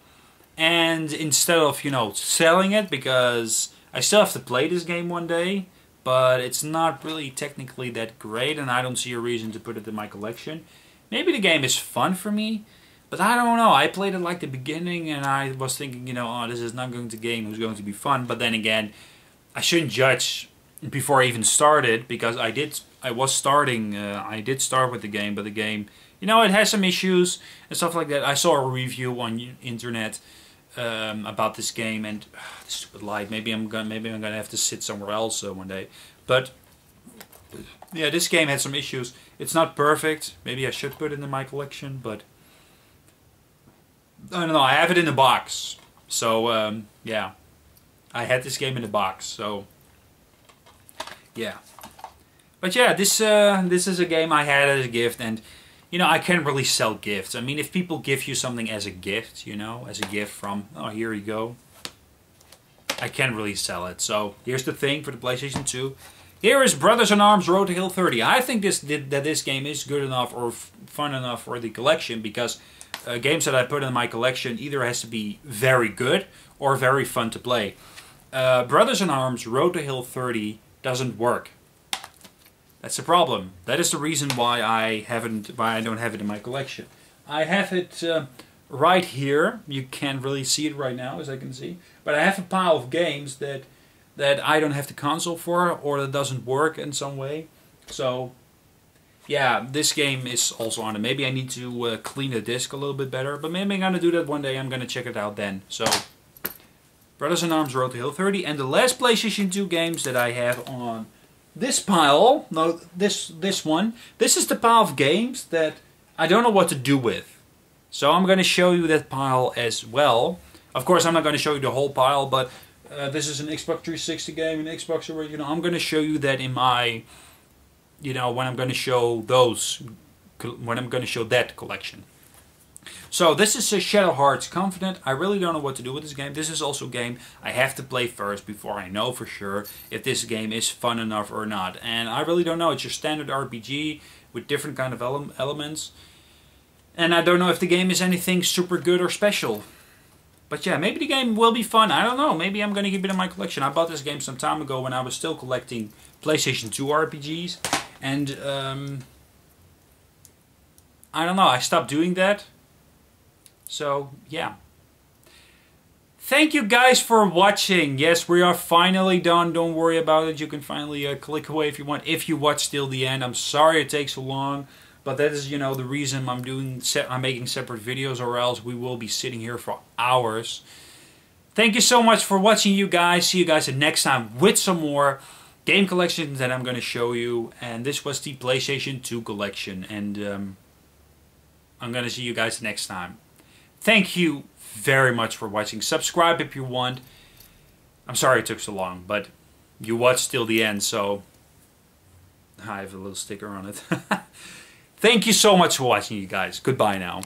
and instead of, you know, selling it, because I still have to play this game one day, but it's not really technically that great, and I don't see a reason to put it in my collection. Maybe the game is fun for me, but I don't know. I played it like the beginning, and I was thinking, you know, oh, this is not going to game. Going to be fun. But then again, I shouldn't judge before I even started, because I did start with the game, but the game, you know, it has some issues and stuff like that. I saw a review on internet about this game, and the stupid light. Maybe I'm gonna have to sit somewhere else one day. But Yeah, this game had some issues. It's not perfect. Maybe I should put it in my collection, but I don't know. I have it in the box. So, yeah. I had this game in the box, so yeah. But yeah, this is a game I had as a gift, and you know, I can't really sell gifts. I mean, if people give you something as a gift, you know, as a gift from, oh, here you go, I can't really sell it. So here's the thing for the PlayStation 2. Here is Brothers in Arms Road to Hill 30. I think this game is good enough or fun enough for the collection, because games that I put in my collection either has to be very good or very fun to play. Brothers in Arms Road to Hill 30 doesn't work. That's the problem. That is the reason why I don't have it in my collection. I have it right here. You can't really see it right now, as I can see. But I have a pile of games that I don't have the console for, or that doesn't work in some way. So, yeah, this game is also on it. Maybe I need to clean the disc a little bit better. But maybe I'm going to do that one day. I'm going to check it out then. So, Brothers in Arms Road to Hill 30. And the last PlayStation 2 games that I have on this pile, no, this one. This is the pile of games that I don't know what to do with. So I'm going to show you that pile as well. Of course, I'm not going to show you the whole pile, but this is an Xbox 360 game, an Xbox original. I'm going to show you that in my, you know, when I'm going to show that collection. So this is Shadow Hearts Confident. I really don't know what to do with this game. This is also a game I have to play first before I know for sure if this game is fun enough or not. And I really don't know. It's your standard RPG with different kind of elements. And I don't know if the game is anything super good or special. But yeah, maybe the game will be fun. I don't know. Maybe I'm going to keep it in my collection. I bought this game some time ago when I was still collecting PlayStation 2 RPGs. And I don't know. I stopped doing that. So, yeah. Thank you guys for watching. Yes, we are finally done. Don't worry about it. You can finally click away if you want. If you watch till the end. I'm sorry it takes so long. But that is, you know, the reason I'm making separate videos, or else we will be sitting here for hours. Thank you so much for watching, you guys. See you guys next time with some more game collections that I'm going to show you. And this was the PlayStation 2 collection. And I'm going to see you guys next time. Thank you very much for watching. Subscribe if you want. I'm sorry it took so long, but you watched till the end, so I have a little sticker on it. Thank you so much for watching, you guys. Goodbye now.